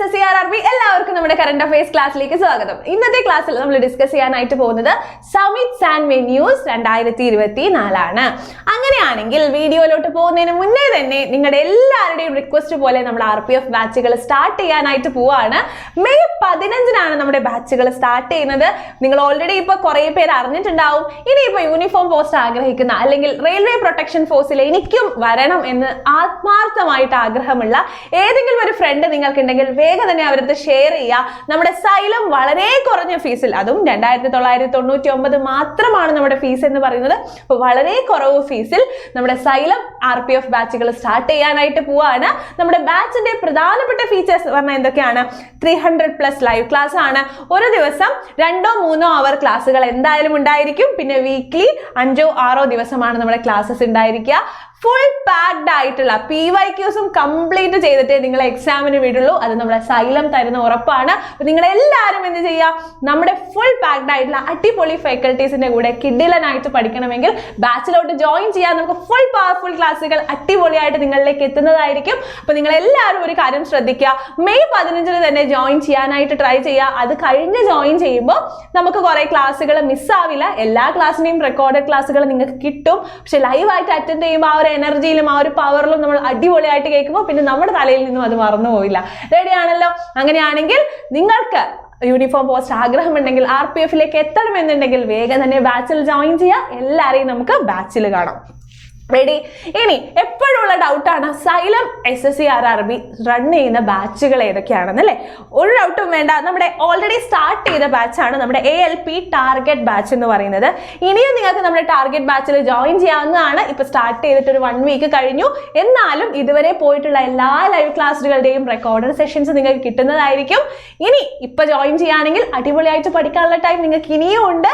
SSCRRB എല്ലാവർക്കും നമ്മുടെ current affairs ക്ലാസ്സിലേക്ക് സ്വാഗതം. ഇന്നത്തെ ക്ലാസ്സിൽ നമ്മൾ ഡിസ്കസ് ചെയ്യാനായിട്ട് പോകുന്നത് സമ്മിറ്റ്സ് ആൻഡ് വെന്യൂസ് 2024 ആണ്. അങ്ങനെയാണെങ്കിൽ വീഡിയോയിലോട്ട് പോകുന്നതിന് മുന്നേ തന്നെ നിങ്ങളുടെ എല്ലാവരുടെയും റിക്വസ്റ്റ് പോലെ നമ്മൾ RPF ബാച്ചുകൾ സ്റ്റാർട്ട് ചെയ്യാനായിട്ട് പോവാണ്. മെയ് 15-നാണ് നമ്മുടെ ബാച്ചുകൾ സ്റ്റാർട്ട് ചെയ്യുന്നത്. നിങ്ങൾ ഓൾറെഡി ഇപ്പോൾ കുറേ പേര് അറിഞ്ഞിട്ടുണ്ടാവും. ഇനിയിപ്പോൾ യൂണിഫോം പോസ്റ്റ് ആഗ്രഹിക്കുന്ന അല്ലെങ്കിൽ റെയിൽവേ പ്രൊട്ടക്ഷൻ ഫോഴ്സിൽ എനിക്കും വരണം എന്ന് ആത്മാർത്ഥമായിട്ട് ആഗ്രഹമുള്ള ഏതെങ്കിലും ഒരു ഫ്രണ്ട് നിങ്ങൾക്കുണ്ടെങ്കിൽ വേഗം തന്നെ അവരടുത്ത് ഷെയർ ചെയ്യുക. നമ്മുടെ സൈലം വളരെ കുറഞ്ഞ ഫീസിൽ, അതും 2999 മാത്രമാണ് നമ്മുടെ ഫീസ് എന്ന് പറയുന്നത്. അപ്പോൾ വളരെ കുറവ് ഫീസിൽ നമ്മുടെ സൈലം RPF ബാച്ചുകൾ സ്റ്റാർട്ട് ചെയ്യാനായിട്ട് പോവാണ്. നമ്മുടെ ബാച്ചിന്റെ പ്രധാനപ്പെട്ട ഫീച്ചേഴ്സ് പറഞ്ഞാൽ എന്തൊക്കെയാണ്? 300+ ലൈവ് ക്ലാസ് ആണ്. ഒരു ദിവസം 2-3 അവർ ക്ലാസ്സുകൾ എന്തായാലും ഉണ്ടായിരിക്കും. പിന്നെ വീക്ക്ലി 5-6 ദിവസമാണ് നമ്മുടെ ക്ലാസ്സസ് ഉണ്ടായിരിക്കുക. ഫുൾ പാക്ഡ് ആയിട്ടുള്ള PYQസും കംപ്ലീറ്റ് ചെയ്തിട്ടേ നിങ്ങൾ എക്സാമിന് വിടുള്ളൂ. അത് നമ്മുടെ സൈലം തരുന്ന ഉറപ്പാണ്. അപ്പോൾ നിങ്ങൾ എല്ലാവരും എന്ത് ചെയ്യുക? നമ്മുടെ ഫുൾ പാക്ഡ് ആയിട്ടുള്ള അടിപൊളി ഫാക്കൽറ്റീസിന്റെ കൂടെ കിഡിലനായിട്ട് പഠിക്കണമെങ്കിൽ ബാച്ചിലോട്ട് ജോയിൻ ചെയ്യാൻ നമുക്ക് ഫുൾ പവർഫുൾ ക്ലാസ്സുകൾ അടിപൊളിയായിട്ട് നിങ്ങളിലേക്ക് എത്തുന്നതായിരിക്കും. അപ്പോൾ നിങ്ങൾ എല്ലാവരും ഒരു കാര്യം ശ്രദ്ധിക്കുക, മെയ് 15-ന് തന്നെ ജോയിൻ ചെയ്യാനായിട്ട് ട്രൈ ചെയ്യുക. അത് കഴിഞ്ഞ് ജോയിൻ ചെയ്യുമ്പോൾ നമുക്ക് കുറേ ക്ലാസ്സുകൾ മിസ്സാവില്ല. എല്ലാ ക്ലാസ്സിനെയും റെക്കോർഡഡ് ക്ലാസ്സുകൾ നിങ്ങൾക്ക് കിട്ടും. പക്ഷെ ലൈവായിട്ട് അറ്റൻഡ് ചെയ്യുമ്പോൾ ആ ഒരു എനർജിയിലും ആ ഒരു പവറിലും നമ്മൾ അടിപൊളിയായിട്ട് കേൾക്കുമ്പോൾ പിന്നെ നമ്മുടെ തലയിൽ നിന്നും അത് മറന്നു പോവില്ല. റെഡിയാണല്ലോ? അങ്ങനെയാണെങ്കിൽ നിങ്ങൾക്ക് യൂണിഫോം പോസ്റ്റ് ആഗ്രഹമുണ്ടെങ്കിൽ RPFലേക്ക് എത്തണമെന്നുണ്ടെങ്കിൽ വേഗം തന്നെ ബാച്ചിൽ ജോയിൻ ചെയ്യുക. എല്ലാവരെയും നമുക്ക് ബാച്ചിൽ കാണാം. റെഡി? ഇനി എപ്പോഴുള്ള ഡൗട്ടാണ് സൈലം SSCRRB റൺ ചെയ്യുന്ന ബാച്ചുകൾ ഏതൊക്കെയാണെന്നല്ലേ? ഒരു ഡൗട്ടും വേണ്ട. നമ്മുടെ ഓൾറെഡി സ്റ്റാർട്ട് ചെയ്ത ബാച്ചാണ് നമ്മുടെ ALP ടാർഗറ്റ് ബാച്ച് എന്ന് പറയുന്നത്. ഇനിയും നിങ്ങൾക്ക് നമ്മുടെ ടാർഗറ്റ് ബാച്ചിൽ ജോയിൻ ചെയ്യാവുന്നതാണ്. ഇപ്പൊ സ്റ്റാർട്ട് ചെയ്തിട്ട് ഒരു 1 വീക്ക് കഴിഞ്ഞു. എന്നാലും ഇതുവരെ പോയിട്ടുള്ള എല്ലാ ലൈവ് ക്ലാസ്സുകളുടെയും റെക്കോർഡഡ് സെഷൻസ് നിങ്ങൾക്ക് കിട്ടുന്നതായിരിക്കും. ഇനി ഇപ്പൊ ജോയിൻ ചെയ്യുകയാണെങ്കിൽ അടിപൊളിയായിട്ട് പഠിക്കാനുള്ള ടൈം നിങ്ങൾക്ക് ഇനിയും ഉണ്ട്.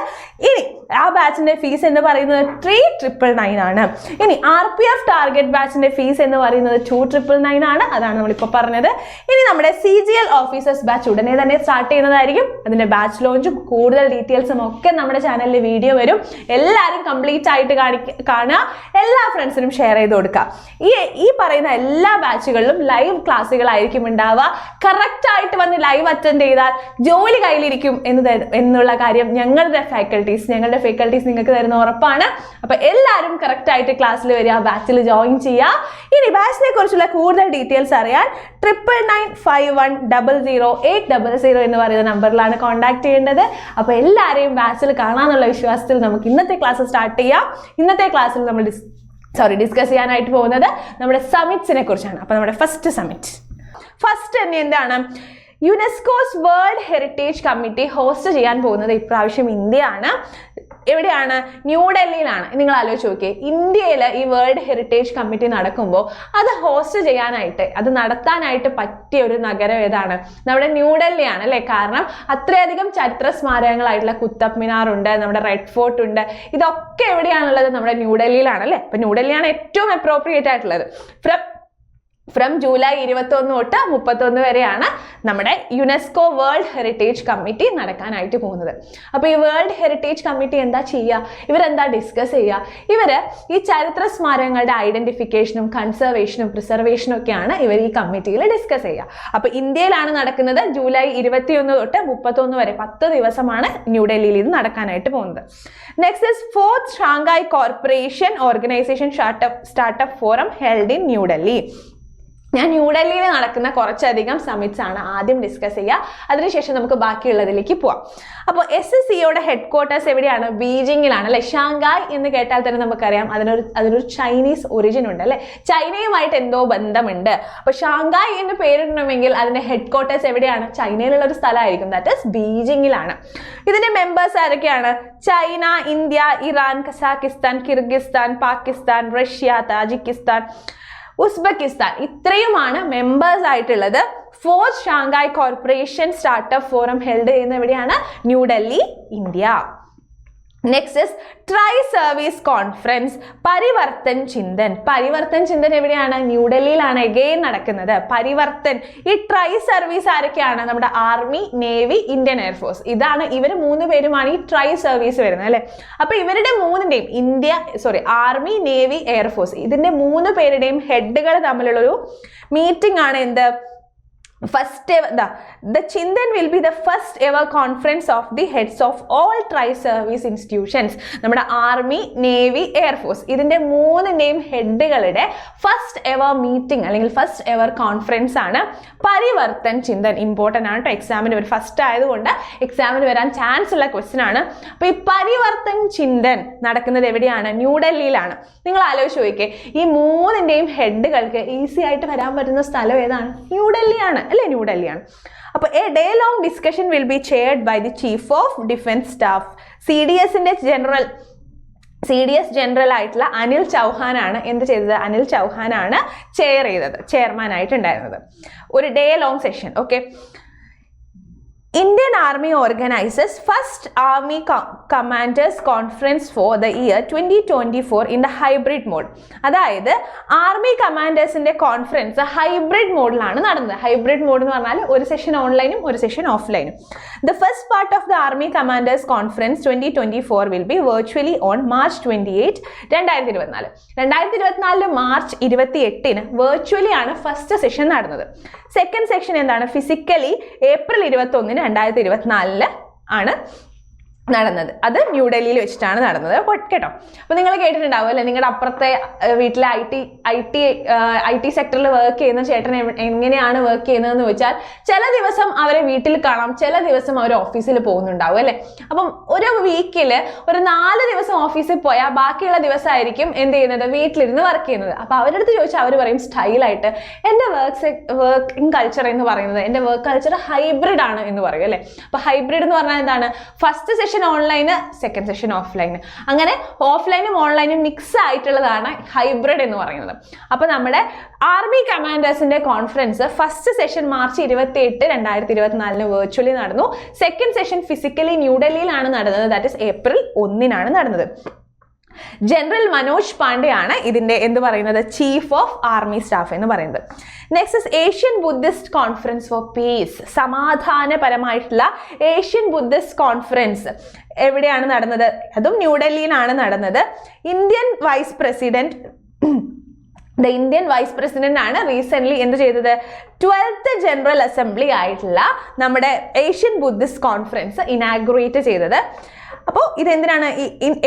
ഇനി ആ ബാച്ചിന്റെ ഫീസ് എന്ന് പറയുന്നത് 3999 ആണ്. ഇനി RPF ടാർഗറ്റ് ബാച്ചിന്റെ ഫീസ് എന്ന് പറയുന്നത് 2999 ആണ്. അതാണ് നമ്മളിപ്പോൾ പറഞ്ഞത്. ഇനി നമ്മുടെ CGL ഓഫീസേഴ്സ് ബാച്ച് ഉടനെ തന്നെ സ്റ്റാർട്ട് ചെയ്യുന്നതായിരിക്കും. അതിന്റെ ബാച്ച് ലോഞ്ചും കൂടുതൽ ഡീറ്റെയിൽസും ഒക്കെ നമ്മുടെ ചാനലിൽ വീഡിയോ വരും. എല്ലാവരും കംപ്ലീറ്റ് ആയിട്ട് കാണുക. എല്ലാ ഫ്രണ്ട്സിനും ഷെയർ ചെയ്ത് കൊടുക്കുക. ഈ പറയുന്ന എല്ലാ ബാച്ചുകളിലും ലൈവ് ക്ലാസ്സുകളായിരിക്കും ഉണ്ടാവുക. കറക്റ്റ് ആയിട്ട് വന്ന് ലൈവ് അറ്റൻഡ് ചെയ്താൽ ജോലി കയ്യിലിരിക്കും എന്നുള്ള കാര്യം ഞങ്ങളുടെ ഫാക്കൽറ്റീസ് നിങ്ങൾക്ക് തരുന്ന ഉറപ്പാണ്. അപ്പൊ എല്ലാവരും കറക്റ്റ് ആയിട്ട് ക്ലാസ്സിൽ വരിക, ബാച്ചിൽ ജോയിൻ ചെയ്യുക. ഇനി ബാച്ചിനെ കുറിച്ചുള്ള കൂടുതൽ ഡീറ്റെയിൽസ് അറിയാൻ 9995100800 എന്ന് പറയുന്ന നമ്പറിലാണ് കോൺടാക്ട് ചെയ്യേണ്ടത്. അപ്പോൾ എല്ലാവരെയും ബാച്ചിൽ കാണാനുള്ള വിശ്വാസത്തിൽ നമുക്ക് ഇന്നത്തെ ക്ലാസ് സ്റ്റാർട്ട് ചെയ്യാം. ഇന്നത്തെ ക്ലാസ്സിൽ നമ്മൾ ഡിസ്കസ് ചെയ്യാനായിട്ട് പോകുന്നത് നമ്മുടെ സമ്മിറ്റ്സിനെ കുറിച്ചാണ്. അപ്പോൾ നമ്മുടെ ഫസ്റ്റ് തന്നെ എന്താണ്? UNESCO's world heritage committee host ചെയ്യാൻ പോകുന്നത് ഇപ്രാവശ്യം ഇന്ത്യയാണ്. എവിടെയാണ്? ന്യൂഡൽഹിയിലാണ്. നിങ്ങൾ ആലോചിച്ച് നോക്കിയേ, ഇന്ത്യയിൽ ഈ വേൾഡ് ഹെറിറ്റേജ് കമ്മിറ്റി നടക്കുമ്പോൾ അത് ഹോസ്റ്റ് ചെയ്യാനായിട്ട്, അത് നടത്താനായിട്ട് പറ്റിയ ഒരു നഗരം ഏതാണ്? നമ്മുടെ ന്യൂഡൽഹിയാണ് അല്ലേ? കാരണം അത്രയധികം ചരിത്ര സ്മാരകങ്ങളായിട്ടുള്ള കുത്തബ് മിനാർ ഉണ്ട്, നമ്മുടെ റെഡ് ഫോർട്ട് ഉണ്ട്. ഇതൊക്കെ എവിടെയാണുള്ളത്? നമ്മുടെ ന്യൂഡൽഹിയിലാണ് അല്ലേ? അപ്പൊ ന്യൂഡൽഹിയാണ് ഏറ്റവും അപ്രോപ്രിയേറ്റ് ആയിട്ടുള്ളത്. ഫ്രം ജൂലൈ 21 തൊട്ട് 31 വരെയാണ് നമ്മുടെ യുനെസ്കോ വേൾഡ് ഹെറിറ്റേജ് കമ്മിറ്റി നടക്കാനായിട്ട് പോകുന്നത്. അപ്പോൾ ഈ വേൾഡ് ഹെറിറ്റേജ് കമ്മിറ്റി എന്താ ചെയ്യുക? ഇവരെന്താ ഡിസ്കസ് ചെയ്യുക? ഇവർ ഈ ചരിത്ര സ്മാരകങ്ങളുടെ ഐഡന്റിഫിക്കേഷനും കൺസർവേഷനും പ്രിസർവേഷനും ഒക്കെയാണ് ഇവർ ഈ കമ്മിറ്റിയിൽ ഡിസ്കസ് ചെയ്യുക. അപ്പോൾ ഇന്ത്യയിലാണ് നടക്കുന്നത്. ജൂലൈ 21 തൊട്ട് 31 വരെ 10 ദിവസമാണ് ന്യൂഡൽഹിയിൽ ഇത് നടക്കാനായിട്ട് പോകുന്നത്. Next is 4th Shanghai corporation organisation startup forum held in New Delhi. ഞാൻ ന്യൂഡൽഹിയിൽ നടക്കുന്ന കുറച്ചധികം സമ്മിറ്റ്സ് ആണ് ആദ്യം ഡിസ്കസ് ചെയ്യുക. അതിനുശേഷം നമുക്ക് ബാക്കിയുള്ളതിലേക്ക് പോവാം. അപ്പോൾ SSCOയുടെ ഹെഡ്ക്വാർട്ടേഴ്സ് എവിടെയാണ്? ബീജിങ്ങിലാണ് അല്ലെ? ഷാങ്ഹായ് എന്ന് കേട്ടാൽ തന്നെ നമുക്കറിയാം അതിനൊരു ചൈനീസ് ഒറിജിൻ ഉണ്ട് അല്ലെ? ചൈനയുമായിട്ട് എന്തോ ബന്ധമുണ്ട്. അപ്പോൾ ഷാങ്ഹായ് എന്ന് പേരിടണമെങ്കിൽ അതിന്റെ ഹെഡ്ക്വാർട്ടേഴ്സ് എവിടെയാണ്? ചൈനയിലുള്ള ഒരു സ്ഥലമായിരിക്കും. That is ബീജിങ്ങിലാണ്. ഇതിന്റെ മെമ്പേഴ്സ് ആരൊക്കെയാണ്? China, India, Iran, Kazakhstan, Kyrgyzstan, Pakistan, Russia, Tajikistan, Uzbekistan. ഇത്രയുമാണ് മെമ്പേഴ്സ് ആയിട്ടുള്ളത്. 4th Shanghai corporation startup forum held ചെയ്യുന്ന എവിടെയാണ്? New Delhi, India. Next is try service conference Parivartan Chintan എവിടെയാണ്? ന്യൂഡൽഹിയിലാണ് എഗെയിൻ നടക്കുന്നത്. പരിവർത്തൻ. ഈ ട്രൈ സർവീസ് ആരൊക്കെയാണ്? നമ്മുടെ ആർമി, നേവി, ഇന്ത്യൻ എയർഫോഴ്സ്. ഇവർ 3 പേരുമാണ് ഈ ട്രൈ സർവീസ് വരുന്നത് അല്ലെ? അപ്പൊ ഇവരുടെ 3ന്റെയും ആർമി, നേവി, എയർഫോഴ്സ് ഇതിന്റെ 3 പേരുടെയും ഹെഡുകൾ തമ്മിലുള്ളൊരു മീറ്റിംഗ് ആണ് എന്ത്? first ever the Chindan will be the first ever conference of the heads of all tri-service institutions. നമ്മുടെ ആർമി, നേവി, എയർഫോഴ്സ് ഇതിന്റെ മൂന്നിന്റെയും ഹെഡുകളുടെ ഫസ്റ്റ് എവർ മീറ്റിംഗ് അല്ലെങ്കിൽ ഫസ്റ്റ് എവർ കോൺഫറൻസ് ആണ് പരിവർത്തൻ ചിന്തൻ. ഇമ്പോർട്ടൻ്റ് ആണ് കേട്ടോ, എക്സാമിന് ഒരു ഫസ്റ്റ് ആയതുകൊണ്ട് എക്സാമിന് വരാൻ ചാൻസ് ഉള്ള ക്വസ്റ്റ്യൻ ആണ്. അപ്പൊ ഈ പരിവർത്തൻ ചിന്തൻ നടക്കുന്നത് എവിടെയാണ്? ന്യൂഡൽഹിയിലാണ്. നിങ്ങൾ ആലോചിച്ച് നോക്കിക്കേ, ഈ മൂന്നിന്റെയും ഹെഡുകൾക്ക് ഈസി ആയിട്ട് വരാൻ പറ്റുന്ന സ്ഥലം ഏതാണ്? ന്യൂഡൽഹിയാണ് അല്ലേ? ന്യൂഡൽഹിയാണ്. അപ്പോൾ a day long discussion will be chaired by the chief of defence staff. CDS general ആയിട്ടുള്ള അനിൽ ചൗഹാനാണ് എന്ത് ചെയ്തത്? അനിൽ ചൗഹാനാണ് ചെയർമാൻ ആയിട്ടുണ്ടായിരുന്നത്. ഒരു day long session. Okay, Indian Army organizes first Army Commanders Conference for the year 2024 in the hybrid mode. അതായത് army കമാൻഡേഴ്സിന്റെ conference hybrid മോഡിലാണ് നടന്നത്. ഹൈബ്രിഡ് മോഡ് എന്ന് പറഞ്ഞാൽ ഒരു സെഷൻ ഓൺലൈനും ഒരു session ഓഫ്ലൈനും. The first part of the Army Commanders Conference 2024 will be virtually on March 28, 2024. 2024 March 28 virtually ആണ് first session നടന്നത്. Second section എന്താണ്? ഫിസിക്കലി ഏപ്രിൽ 21 2024 ആണ് നടന്നത്. അത് ന്യൂഡൽഹിയിൽ വെച്ചിട്ടാണ് നടന്നത് കേട്ടോ. അപ്പോൾ നിങ്ങൾ കേട്ടിട്ടുണ്ടാവും അല്ലേ, നിങ്ങളുടെ അപ്പുറത്തെ വീട്ടിലെ ഐ ടി സെക്ടറിൽ വർക്ക് ചെയ്യുന്ന ചേട്ടൻ എങ്ങനെയാണ് വർക്ക് ചെയ്യുന്നതെന്ന് വെച്ചാൽ ചില ദിവസം അവരെ വീട്ടിൽ കാണാം, ചില ദിവസം അവർ ഓഫീസിൽ പോകുന്നുണ്ടാവും അല്ലേ. അപ്പം ഒരു വീക്കിൽ ഒരു 4 ദിവസം ഓഫീസിൽ പോയാൽ ബാക്കിയുള്ള ദിവസമായിരിക്കും എന്ത് ചെയ്യുന്നത്? വീട്ടിലിരുന്ന് വർക്ക് ചെയ്യുന്നത്. അപ്പോൾ അവരുടെ അടുത്ത് ചോദിച്ചാൽ അവർ പറയും സ്റ്റൈലായിട്ട്, എൻ്റെ വർക്കിംഗ് കൾച്ചർ എന്ന് പറയുന്നത്, എൻ്റെ വർക്ക് കൾച്ചർ ഹൈബ്രിഡ് ആണ് എന്ന് പറയും അല്ലേ. അപ്പോൾ ഹൈബ്രിഡ് എന്ന് പറഞ്ഞാൽ എന്താണ്? First session online, second session offline, അങ്ങനെ ഓഫ്ലൈനും ഓൺലൈനും മിക്സ് ആയിട്ടുള്ളതാണ് ഹൈബ്രിഡ് എന്ന് പറയുന്നത്. അപ്പൊ നമ്മുടെ ആർമി കമാൻഡേഴ്സിന്റെ conference first session March 28, 2024 virtually നടന്നു. സെക്കൻഡ് സെഷൻ ഫിസിക്കലി ന്യൂഡൽഹിയിലാണ് നടന്നത്. ദാറ്റ് ഇസ് ഏപ്രിൽ 1 നടന്നത്. ജനറൽ മനോജ് പാണ്ഡെ ആണ് ഇതിന്റെ എന്ത് പറയുന്നത്? ചീഫ് ഓഫ് ആർമി സ്റ്റാഫ് എന്ന് പറയുന്നത്. Next is Asian Buddhist conference for peace. സമാധാനപരമായിട്ടുള്ള ഏഷ്യൻ ബുദ്ധിസ്റ്റ് കോൺഫറൻസ് എവിടെയാണ് നടന്നത്? അതും ന്യൂഡൽഹിയിലാണ് നടന്നത്. ഇന്ത്യൻ വൈസ് പ്രസിഡന്റ് ആണ് റീസെന്റ് എന്ത് ചെയ്തത്? 12th ജനറൽ അസംബ്ലി ആയിട്ടുള്ള നമ്മുടെ ഏഷ്യൻ ബുദ്ധിസ്റ്റ് കോൺഫറൻസ് ഇനാഗുറേറ്റ് ചെയ്തത്. അപ്പോൾ ഇതെന്തിനാണ്?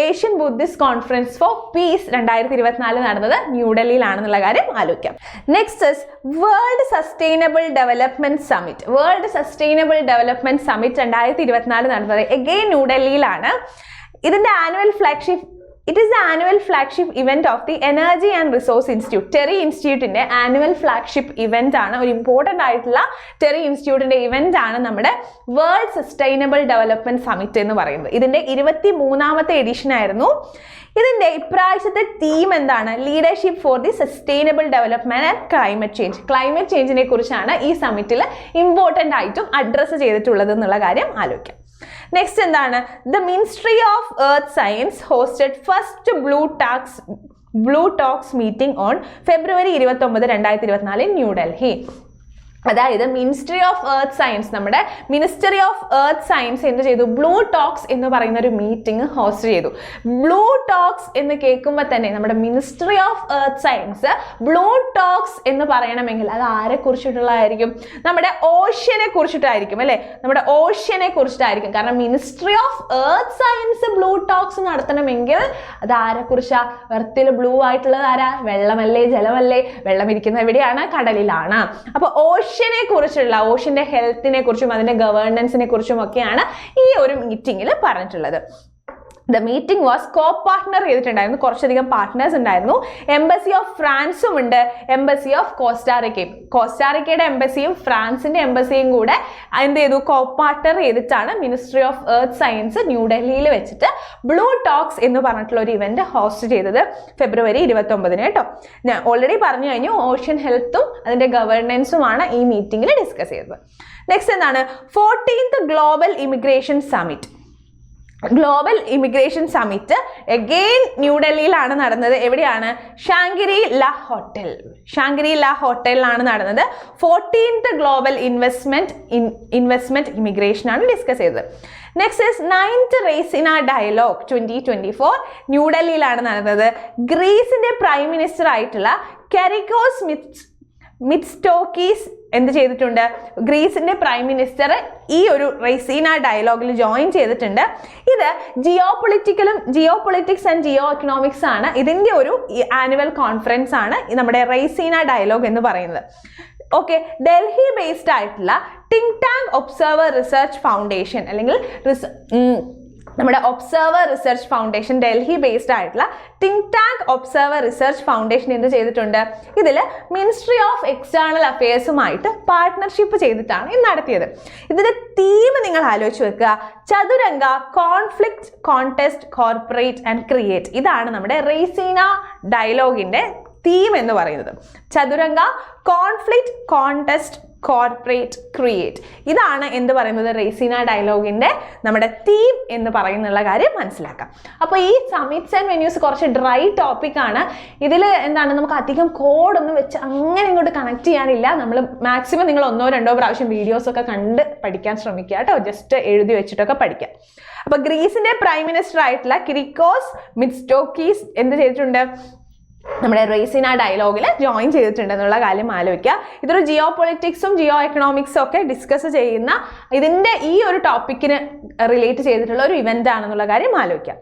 Asian Buddhist conference for peace 2024 നടന്നത് ന്യൂഡൽഹിയിലാണെന്നുള്ള കാര്യം ആലോചിക്കാം. Next is world sustainable development summit. World sustainable development summit 2024 നടന്നത് എഗെയിൻ ന്യൂഡൽഹിയിലാണ്. ഇതിന്റെ It is the annual flagship event of the Energy and Resource Institute. Terry ഇൻസ്റ്റിറ്റ്യൂട്ടിന്റെ ആനുവൽ ഫ്ലാഗ്ഷിപ്പ് ഇവന്റ് ആണ്. ഒരു important ആയിട്ടുള്ള ടെറി ഇൻസ്റ്റിറ്റ്യൂട്ടിന്റെ ഇവന്റ് ആണ് നമ്മുടെ വേൾഡ് സസ്റ്റൈനബിൾ ഡെവലപ്മെന്റ് സമ്മിറ്റ് എന്ന് പറയുന്നത്. ഇതിന്റെ 23ാമത്തെ എഡിഷൻ ആയിരുന്നു. ഇതിന്റെ ഇപ്രാവശ്യത്തെ തീം എന്താണ്? Leadership for the sustainable development and climate change. Climate ചേഞ്ചിനെ കുറിച്ചാണ് ഈ സമ്മിറ്റിൽ ഇമ്പോർട്ടന്റ് ആയിട്ടും അഡ്രസ്സ് ചെയ്തിട്ടുള്ളത് എന്നുള്ള കാര്യം ആലോചിക്കാം. നെക്സ്റ്റ് എന്താണ്? The ministry of earth science hosted first blue talks meeting on February 29, 2024 New Delhi. അതായത് മിനിസ്ട്രി ഓഫ് എർത്ത് സയൻസ്, നമ്മുടെ മിനിസ്റ്ററി ഓഫ് എർത്ത് സയൻസ് എന്ത് ചെയ്തു? ബ്ലൂ ടോക്സ് എന്ന് പറയുന്ന ഒരു മീറ്റിംഗ് ഹോസ്റ്റ് ചെയ്തു. ബ്ലൂ ടോക്സ് എന്ന് കേൾക്കുമ്പോൾ തന്നെ നമ്മുടെ ministry of earth science blue talks എന്ന് പറയണമെങ്കിൽ അത് ആരെ കുറിച്ചിട്ടുള്ളതായിരിക്കും? നമ്മുടെ ഓഷ്യനെ കുറിച്ചിട്ടായിരിക്കും അല്ലേ. നമ്മുടെ ഓഷ്യനെ കുറിച്ചിട്ടായിരിക്കും. കാരണം ministry of earth science blue talks നടത്തണമെങ്കിൽ അത് ആരെ കുറിച്ചാ? എർത്തിൽ ബ്ലൂ ആയിട്ടുള്ളത് ആരാ? വെള്ളമല്ലേ, ജലമല്ലേ? വെള്ളം ഇരിക്കുന്ന എവിടെയാണ്? കടലിലാണ്. അപ്പൊ ഓഷ്യനെ കുറിച്ചുള്ള, ഓഷ്യന്റെ ഹെൽത്തിനെ കുറിച്ചും അതിന്റെ ഗവേണൻസിനെ കുറിച്ചും ഒക്കെയാണ് ഈ ഒരു മീറ്റിംഗിൽ പറഞ്ഞിട്ടുള്ളത്. ദ മീറ്റിംഗ് വാസ് പാർട്ട്ണർ ചെയ്തിട്ടുണ്ടായിരുന്നു. കുറച്ചധികം പാർട്ട്നേഴ്സ് ഉണ്ടായിരുന്നു. എംബസി ഓഫ് ഫ്രാൻസും ഉണ്ട്, എംബസി ഓഫ് കോസ്റ്റാറിക്കയും. കോസ്റ്റാറിക്കയുടെ എംബസിയും ഫ്രാൻസിന്റെ എംബസിയും കൂടെ എന്ത് ചെയ്തു? പാർട്ട്ണർ ചെയ്തിട്ടാണ് മിനിസ്ട്രി ഓഫ് എർത്ത് സയൻസ് ന്യൂഡൽഹിയിൽ വെച്ചിട്ട് ബ്ലൂ ടോക്സ് എന്ന് പറഞ്ഞിട്ടുള്ള ഒരു ഇവന്റ് ഹോസ്റ്റ് ചെയ്തത് ഫെബ്രുവരി 29 കേട്ടോ. ഞാൻ ഓൾറെഡി പറഞ്ഞു കഴിഞ്ഞു, ഓഷ്യൻ ഹെൽത്തും അതിന്റെ ഗവേണൻസുമാണ് ഈ മീറ്റിംഗിൽ ഡിസ്കസ് ചെയ്തത്. നെക്സ്റ്റ് എന്താണ്? 14th global immigration summit. Global immigration summit again ന്യൂഡൽഹിയിലാണ് നടന്നത്. എവിടെയാണ്? ഷാങ്ക്രി ല ഹോട്ടലിലാണ് നടന്നത്. 14th ഗ്ലോബൽ ഇൻവെസ്റ്റ്മെന്റ് ഇമിഗ്രേഷൻ ആണ് ഡിസ്കസ് ചെയ്തത്. Next is 9th Raisina dialogue 2024 ന്യൂഡൽഹിയിലാണ് നടന്നത്. ഗ്രീസിന്റെ പ്രൈം മിനിസ്റ്റർ ആയിട്ടുള്ള കെറിക്കോസ് മിറ്റ്സോട്ടാക്കിസ് എന്ത് ചെയ്തിട്ടുണ്ട്? ഗ്രീസിന്റെ പ്രൈം മിനിസ്റ്റർ ഈ ഒരു റെയ്സീന ഡയലോഗിൽ ജോയിൻ ചെയ്തിട്ടുണ്ട്. ഇത് ജിയോപൊളിറ്റിക്സ് ആൻഡ് ജിയോ എക്കണോമിക്സ് ആണ്. ഇതിന്റെ ഒരു ആനുവൽ കോൺഫറൻസ് ആണ് നമ്മുടെ റെയ്സീന ഡയലോഗ് എന്ന് പറയുന്നത്. ഓക്കെ, ഡൽഹി ബേസ്ഡ് ആയിട്ടുള്ള think tank observer research foundation അല്ലെങ്കിൽ നമ്മുടെ observer research foundation, Delhi based ആയിട്ടുള്ള think tank observer research foundation എന്ത് ചെയ്തിട്ടുണ്ട്? ഇതിൽ മിനിസ്ട്രി ഓഫ് എക്സ്റ്റേണൽ അഫയേഴ്സുമായിട്ട് പാർട്ട്ണർഷിപ്പ് ചെയ്തിട്ടാണ് ഇത് നടത്തിയത്. ഇതിന്റെ തീം നിങ്ങൾ ആലോചിച്ച് വെക്കുക, Chaturanga, conflict, contest, corporate and create. ഇതാണ് നമ്മുടെ റെയ്സീന ഡയലോഗിന്റെ തീം എന്ന് പറയുന്നത്. Chaturanga, conflict, contest, corporate, create. ഇതാണ് എന്ത് പറയുന്നത്? റെയ്സീന ഡയലോഗിന്റെ നമ്മുടെ തീം എന്ന് പറയുന്നുള്ള കാര്യം മനസ്സിലാക്കാം. അപ്പോൾ ഈ സമിറ്റ്സ് ആൻഡ് വെന്യൂസ് കുറച്ച് ഡ്രൈ ടോപ്പിക് ആണ്. ഇതിൽ എന്താണ്, നമുക്ക് അധികം കോഡൊന്നും വെച്ച് അങ്ങനെ ഇങ്ങോട്ട് കണക്ട് ചെയ്യാനില്ല. നമ്മൾ മാക്സിമം നിങ്ങൾ 1-2 പ്രാവശ്യം വീഡിയോസ് ഒക്കെ കണ്ട് പഠിക്കാൻ ശ്രമിക്കുക കേട്ടോ. ജസ്റ്റ് എഴുതി വെച്ചിട്ടൊക്കെ പഠിക്കാം. അപ്പൊ ഗ്രീസിന്റെ പ്രൈം മിനിസ്റ്റർ ആയിട്ടുള്ള കിരിക്കോസ് മിറ്റ്സോട്ടാക്കിസ് എന്ത് ചെയ്തിട്ടുണ്ട്? നമ്മുടെ റെയ്സീന ഡയലോഗിൽ ജോയിൻ ചെയ്തിട്ടുണ്ട് എന്നുള്ള കാര്യം ആലോചിക്കുക. ഇതൊരു ജിയോ പൊളിറ്റിക്സും ജിയോ എക്കണോമിക്സും ഒക്കെ ഡിസ്കസ് ചെയ്യുന്ന ഇതിന്റെ ഈ ഒരു ടോപ്പിക്കിന് റിലേറ്റ് ചെയ്തിട്ടുള്ള ഒരു ഇവന്റ് ആണെന്നുള്ള കാര്യം ആലോചിക്കുക.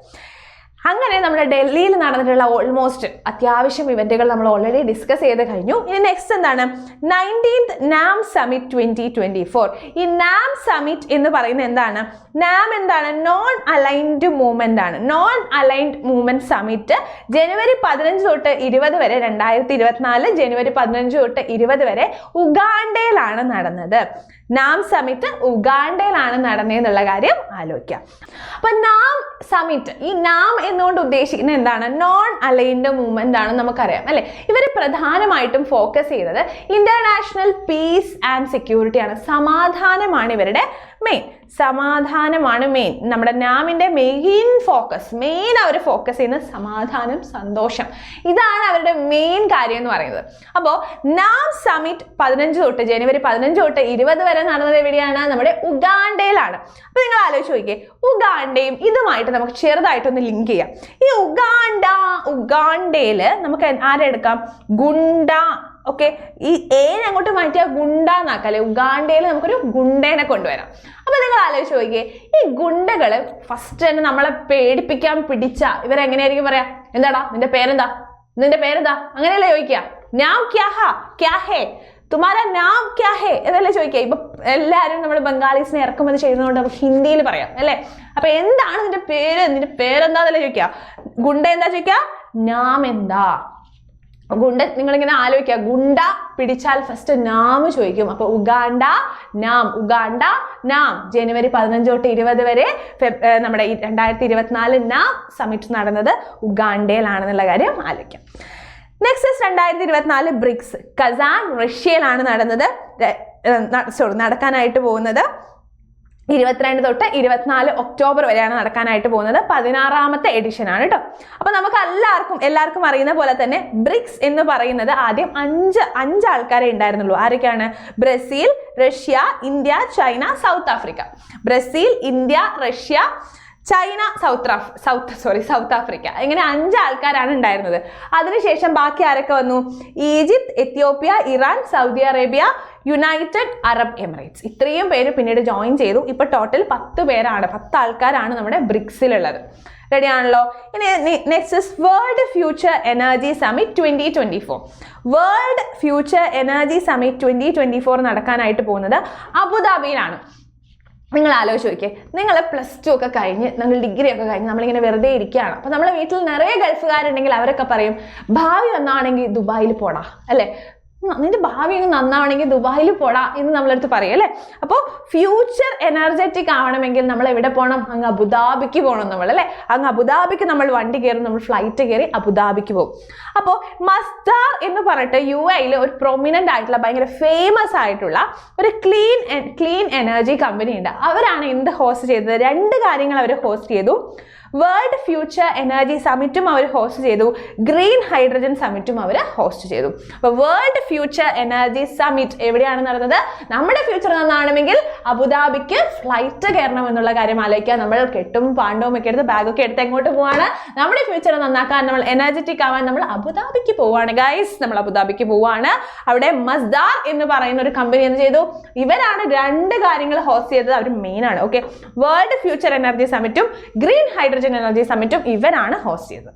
അങ്ങനെ നമ്മുടെ ഡൽഹിയിൽ നടന്നിട്ടുള്ള ഓൾമോസ്റ്റ് അത്യാവശ്യം ഇവന്റുകൾ നമ്മൾ ഓൾറെഡി ഡിസ്കസ് ചെയ്ത് കഴിഞ്ഞു. ഇനി നെക്സ്റ്റ് എന്താണ്? 19th നാം സമിറ്റ് 2024. ഈ നാം സമിറ്റ് എന്ന് പറയുന്നത് എന്താണ്? നാം എന്താണ്? നോൺ അലൈൻഡ് മൂവ്മെന്റ് ആണ്. നോൺ അലൈൻഡ് മൂവ്മെന്റ് സമിറ്റ് ജനുവരി 15 തൊട്ട് 20 വരെ 2024 ജനുവരി 15 തൊട്ട് 20 വരെ ഉഗാണ്ടയിലാണ് നടന്നത്. നാം സമിറ്റ് ഉഗാണ്ടയിലാണ് നടന്നതെന്നുള്ള കാര്യം ആലോചിക്കാം. അപ്പൊ നാം സമിറ്റ്, ഈ നാം എന്നുകൊണ്ട് ഉദ്ദേശിക്കുന്നത് എന്താണ്? നോൺ അലൈൻഡ് മൂവ്മെന്റ് ആണ്, നമുക്കറിയാം അല്ലെ. ഇവർ പ്രധാനമായിട്ടും ഫോക്കസ് ചെയ്തത് ഇന്റർനാഷണൽ പീസ് ആൻഡ് സെക്യൂരിറ്റി ആണ്. സമാധാനമാണ് ഇവരുടെ മെയിൻ. സമാധാനമാണ് മെയിൻ. നമ്മുടെ നാമിന്റെ മെയിൻ അവർ ഫോക്കസ് ചെയ്യുന്നത് സമാധാനം, സന്തോഷം. ഇതാണ് അവരുടെ മെയിൻ കാര്യം എന്ന് പറയുന്നത്. അപ്പോൾ നാം സമിറ്റ് ജനുവരി 15 തൊട്ട് 20 വരെ നടന്നത് എവിടെയാണ്? നമ്മുടെ ഉഗാണ്ടയിലാണ്. അപ്പൊ നിങ്ങൾ ആലോചിച്ച് നോക്കിയേ, ഉഗാണ്ടയും ഇതുമായിട്ട് നമുക്ക് ചെറുതായിട്ടൊന്ന് ലിങ്ക് ചെയ്യാം. ഈ ഉഗാണ്ടയില് നമുക്ക് ആരെടുക്കാം? ഗുണ്ട. ഓക്കെ, ഈ ഏനെ അങ്ങോട്ട് മാറ്റിയാൽ ഗുണ്ട എന്നാക്കല്ലേ. ഉഗാണ്ടയിൽ നമുക്കൊരു ഗുണ്ടേനെ കൊണ്ടുവരാം. അപ്പൊ നിങ്ങൾ ആലോചിച്ച് നോക്കിയേ, ഈ ഗുണ്ടകള് ഫസ്റ്റ് തന്നെ നമ്മളെ പേടിപ്പിക്കാൻ പിടിച്ച ഇവരെങ്ങനെയായിരിക്കും പറയാ? എന്താടാ നിന്റെ പേരെന്താ? അങ്ങനെയല്ലേ ചോദിക്കുക. നാം ക്യാ ഹേ തുമാരാ നാം ക്യാ ഹേ എന്നല്ലേ ചോദിക്കുക. ഇപ്പൊ എല്ലാവരും നമ്മൾ ബംഗാളീസിനെ ഇറക്കുമതി ചെയ്യുന്നതുകൊണ്ട് നമുക്ക് ഹിന്ദിയിൽ പറയാം അല്ലെ. അപ്പൊ എന്താണ് നിന്റെ പേരെന്താന്നല്ലേ ചോദിക്കുക. ഗുണ്ട എന്താ ചോദിക്കുക? നാം എന്താ? ഗുണ്ട നിങ്ങളിങ്ങനെ ആലോചിക്കുക, ഗുണ്ട പിടിച്ചാൽ ഫസ്റ്റ് നാം ചോദിക്കും. അപ്പൊ ഉഗാണ്ട നാം ജനുവരി 15 തൊട്ട് 20 വരെ നമ്മുടെ 2024 നാം സമിറ്റ് നടന്നത് ഉഗാണ്ടയിലാണെന്നുള്ള കാര്യം ആലോചിക്കാം. നെക്സ്റ്റ് 2024 ബ്രിക്സ്, കസാൻ, റഷ്യയിലാണ് നടക്കാനായിട്ട് പോകുന്നത്. 22 തൊട്ട് 24 ഒക്ടോബർ വരെയാണ് നടക്കാനായിട്ട് പോകുന്നത്. 16ാമത്തെ എഡിഷൻ ആണ് കേട്ടോ. അപ്പൊ നമുക്ക് എല്ലാവർക്കും അറിയുന്ന പോലെ തന്നെ ബ്രിക്സ് എന്ന് പറയുന്നത് ആദ്യം അഞ്ച് ആൾക്കാരെ ഉണ്ടായിരുന്നുള്ളൂ. ആരൊക്കെയാണ്? Brazil, Russia, India, China, south Africa. Brazil, India, Russia, China, south Africa. ഇങ്ങനെ 5 ആൾക്കാരാണ് ഉണ്ടായിരുന്നത്. അതിനുശേഷം ബാക്കി ആരൊക്കെ വന്നു? Egypt, Ethiopia, Iran, Saudi Arabia, United Arab Emirates. ഇത്രയും പേര് പിന്നീട് ജോയിൻ ചെയ്തു. ഇപ്പൊ ടോട്ടൽ 10 ആൾക്കാരാണ് നമ്മുടെ ബ്രിക്സിലുള്ളത്. റെഡി ആണല്ലോ. ഇനി next world future energy summit 2024. World future energy summit 2024 നടക്കാനായിട്ട് പോകുന്നത് അബുദാബിയിലാണ്. നിങ്ങൾ ആലോചിച്ച് നോക്കിയേ, നിങ്ങൾ +2 ഒക്കെ കഴിഞ്ഞ്, നിങ്ങൾ ഡിഗ്രി ഒക്കെ കഴിഞ്ഞ് നമ്മളിങ്ങനെ വെറുതെ ഇരിക്കുകയാണ്. അപ്പം നമ്മളെ വീട്ടിൽ നിറയെ ഗൾഫുകാരുണ്ടെങ്കിൽ അവരൊക്കെ പറയും, ഭാവി ഒന്നാണെങ്കിൽ ദുബായിൽ പോടാ അല്ലേ, നിന്റെ ഭാവി ഒന്ന് നന്നാവണമെങ്കിൽ ദുബായിൽ പോടാ എന്ന് നമ്മളടുത്ത് പറയും അല്ലേ. അപ്പോൾ ഫ്യൂച്ചർ എനർജറ്റിക് ആവണമെങ്കിൽ നമ്മൾ എവിടെ പോകണം? അങ്ങ് അബുദാബിക്ക് പോകണം നമ്മൾ അല്ലേ. അങ്ങ് അബുദാബിക്ക് നമ്മൾ വണ്ടി കയറും, നമ്മൾ ഫ്ലൈറ്റ് കയറി അബുദാബിക്ക് പോകും. അപ്പോൾ മസ്ദാർ എന്ന് പറഞ്ഞിട്ട് UAE ഒരു പ്രൊമിനന്റ് ആയിട്ടുള്ള ഭയങ്കര ഫേമസ് ആയിട്ടുള്ള ഒരു ക്ലീൻ എനർജി കമ്പനി ഉണ്ട്. അവരാണ് എന്ത് ഹോസ്റ്റ് ചെയ്തത്? 2 കാര്യങ്ങൾ അവർ ഹോസ്റ്റ് ചെയ്തു. വേൾഡ് ഫ്യൂച്ചർ എനർജി സമ്മിറ്റും അവർ ഹോസ്റ്റ് ചെയ്തു, ഗ്രീൻ ഹൈഡ്രജൻ സമ്മിറ്റും അവർ ഹോസ്റ്റ് ചെയ്തു. അപ്പോൾ വേൾഡ് ഫ്യൂച്ചർ എനർജി സമ്മിറ്റ് എവിടെയാണ് നടന്നത്? നമ്മുടെ ഫ്യൂച്ചർ നന്നാണെങ്കിൽ അബുദാബിക്ക് ഫ്ലൈറ്റ് കയറണം എന്നുള്ള കാര്യം ആലോചിക്കുക. നമ്മൾ കെട്ടും പാണ്ടവും ഒക്കെ എടുത്ത് ബാഗൊക്കെ എടുത്ത് എങ്ങോട്ട് പോവാണ്? നമ്മുടെ ഫ്യൂച്ചർ നന്നാക്കാൻ, നമ്മൾ എനർജറ്റിക് ആവാൻ നമ്മൾ അബുദാബിക്ക് പോവാണ് ഗൈസ്. നമ്മൾ അബുദാബിക്ക് പോവാണ്. അവിടെ മസ്ദാർ എന്ന് പറയുന്ന ഒരു കമ്പനി എന്ത് ചെയ്തു? ഇവരാണ് 2 കാര്യങ്ങൾ ഹോസ്റ്റ് ചെയ്തത്. അവർ മെയിൻ ആണ്. ഓക്കെ, വേൾഡ് ഫ്യൂച്ചർ എനർജി സമ്മിറ്റും ഗ്രീൻ ഹൈഡ്രജൻ എനർജി സമ്മിറ്റും ഇവരാണ് ഹോസ്റ്റ് ചെയ്തത്.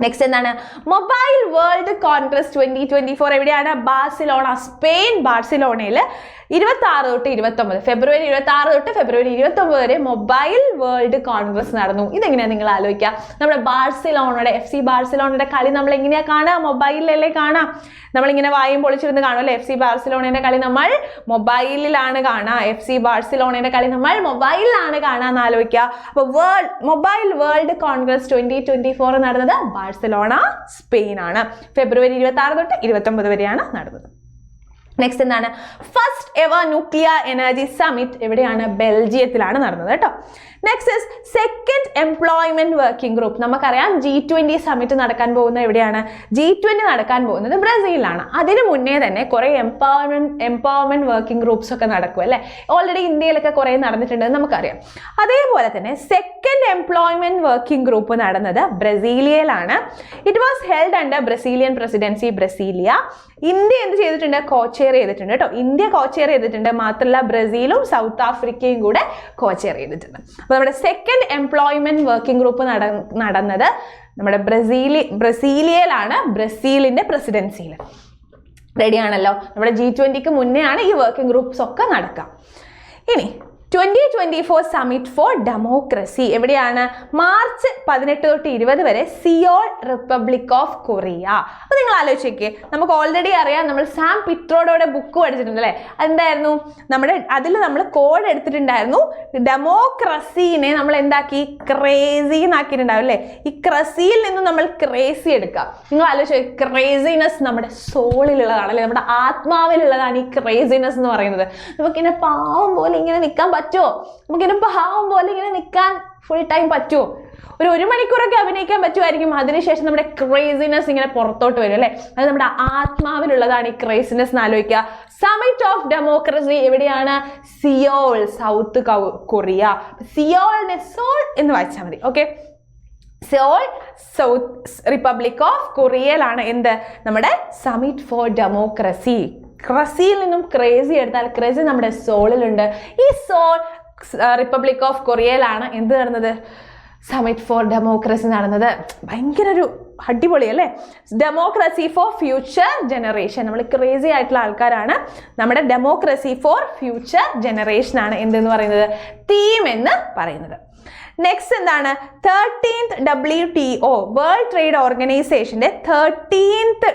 നെക്സ്റ്റ് എന്താണ്? മൊബൈൽ വേൾഡ് കോൺഗ്രസ് 2024 എവിടെയാണ്? ബാർസിലോണ, സ്പെയിൻ ബാർസിലോണയിൽ 26 തൊട്ട് 29 ഫെബ്രുവരി 26 തൊട്ട് ഫെബ്രുവരി 29 വരെ മൊബൈൽ വേൾഡ് കോൺഗ്രസ് നടന്നു. ഇതെങ്ങനെയാണ് നിങ്ങൾ ആലോചിക്കുക? നമ്മുടെ ബാർസിലോണയുടെ FC ബാർസിലോണയുടെ കളി നമ്മൾ എങ്ങനെയാ കാണുക? മൊബൈലിലല്ലേ കാണാം. നമ്മളിങ്ങനെ വായും പൊളിച്ചിരുന്ന് കാണും അല്ലേ? FC ബാർസിലോണയുടെ കളി നമ്മൾ മൊബൈലിലാണ് കാണുക. FC ബാർസിലോണയുടെ കളി നമ്മൾ മൊബൈലിലാണ് കാണാന്ന് ആലോചിക്കുക. അപ്പോൾ മൊബൈൽ വേൾഡ് കോൺഗ്രസ് 2024 നടന്നത് ബാർസിലോണ, സ്പെയിൻ ആണ്. ഫെബ്രുവരി 26 തൊട്ട് 29 വരെയാണ് നടന്നത്. നെക്സ്റ്റ് എന്താണ്? First ever nuclear energy summit എവിടെയാണ്? ബെൽജിയത്തിലാണ് നടന്നത് കേട്ടോ. Next is second employment working group. നമുക്കറിയാം G20 സമ്മിറ്റ് നടക്കാൻ പോകുന്നത് എവിടെയാണ്? G20 നടക്കാൻ പോകുന്നത് ബ്രസീലിലാണ്. അതിനു മുന്നേ തന്നെ കുറെ എംപവർമെന്റ് വർക്കിംഗ് ഗ്രൂപ്പ്സ് ഒക്കെ നടക്കും അല്ലേ? ഓൾറെഡി ഇന്ത്യയിലൊക്കെ കുറെ നടന്നിട്ടുണ്ടെന്ന് നമുക്കറിയാം. അതേപോലെ തന്നെ സെക്കൻഡ് എംപ്ലോയ്മെന്റ് വർക്കിംഗ് ഗ്രൂപ്പ് നടന്നത് ബ്രസീലിയയിലാണ്. It was held under Brazilian presidency Brasilia. India എന്ത് ചെയ്തിട്ടുണ്ട്? കോച്ചെയർ ചെയ്തിട്ടുണ്ട് കേട്ടോ. ഇന്ത്യ കോച്ചെയർ ചെയ്തിട്ടുണ്ട്. മാത്രമല്ല ബ്രസീലും സൗത്ത് ആഫ്രിക്കയും കൂടെ കോച്ചെയർ ചെയ്തിട്ടുണ്ട്. അപ്പോൾ നമ്മുടെ സെക്കൻഡ് എംപ്ലോയ്മെന്റ് വർക്കിംഗ് ഗ്രൂപ്പ് നടന്നത് നമ്മുടെ ബ്രസീലിയയിലാണ്, ബ്രസീലിന്റെ പ്രസിഡൻസിയിൽ. റെഡിയാണല്ലോ? നമ്മുടെ G20ക്ക് മുന്നേ ആണ് ഈ വർക്കിംഗ് ഗ്രൂപ്പ്സ് ഒക്കെ നടക്കുക. ഇനി 2024 സമ്മിറ്റ് ഫോർ ഡെമോക്രസി എവിടെയാണ്? മാർച്ച് 18 തൊട്ട് 20 വരെ സിയോൾ, റിപ്പബ്ലിക് ഓഫ് കൊറിയ. അപ്പോൾ നിങ്ങൾ ആലോചിച്ചേ, നമുക്ക് ഓൾറെഡി അറിയാം, നമ്മൾ സാം പിട്രോഡയുടെ ബുക്ക് പഠിച്ചിട്ടുണ്ട് അല്ലേ? അതെന്തായിരുന്നു? അതിൽ നമ്മൾ കോഡ് എടുത്തിട്ടുണ്ടായിരുന്നു. ഡെമോക്രസീനെ നമ്മൾ എന്താക്കി? ക്രേസി എന്നാക്കിയിട്ടുണ്ടാവും അല്ലേ? ഈ ക്രസിയിൽ നിന്ന് നമ്മൾ ക്രേസി എടുക്കുക. നിങ്ങൾ ആലോചിച്ചേ, ക്രേസിനെസ് നമ്മുടെ സോളിലുള്ളതാണ് അല്ലേ? നമ്മുടെ ആത്മാവിലുള്ളതാണ് ഈ ക്രേസിനെസ് എന്ന് പറയുന്നത്. നമുക്കിങ്ങനെ പാവം പോലെ ഇങ്ങനെ നിൽക്കാൻ പറ്റുമോ? നമുക്കിങ്ങനെ പാവം പോലെ ഇങ്ങനെ നിൽക്കാൻ ഫുൾ ടൈം പറ്റുമോ? ഒരു മണിക്കൂറൊക്കെ അഭിനയിക്കാൻ പറ്റുമായിരിക്കും. അതിനുശേഷം നമ്മുടെ ക്രേസിനെസ് ഇങ്ങനെ പുറത്തോട്ട് വരും അല്ലേ? അത് നമ്മുടെ ആത്മാവിലുള്ളതാണ് ഈ ക്രേസിനെസ് എന്ന് ആലോചിക്കുക. സമ്മിറ്റ് ഓഫ് ഡെമോക്രസി എവിടെയാണ്? Seoul, South Korea. സിയോളിനെ സോൾ എന്ന് വായിച്ചാൽ മതി. Okay, Seoul, South Republic of കൊറിയയിലാണ് എന്ത്? നമ്മുടെ സമ്മിറ്റ് ഫോർ ഡെമോക്രസി. ക്രസിയിൽ നിന്നും ക്രേസി എടുത്താൽ ക്രേസി നമ്മുടെ സോളിലുണ്ട്. ഈ സോൾ റിപ്പബ്ലിക് ഓഫ് കൊറിയയിലാണ് എന്ത് നടന്നത്? സമ്മിറ്റ് ഫോർ ഡെമോക്രസി നടന്നത്. ഭയങ്കര ഒരു അടിപൊളി അല്ലേ? Democracy for future generation. നമ്മൾ ക്രേസി ആയിട്ടുള്ള ആൾക്കാരാണ്. നമ്മുടെ ഡെമോക്രസി ഫോർ ഫ്യൂച്ചർ ജനറേഷൻ ആണ് എന്തെന്ന് പറയുന്നത്? തീം എന്ന് പറയുന്നത്. നെക്സ്റ്റ് എന്താണ്? 13th WTO വേൾഡ് ട്രേഡ് ഓർഗനൈസേഷന്റെ 13th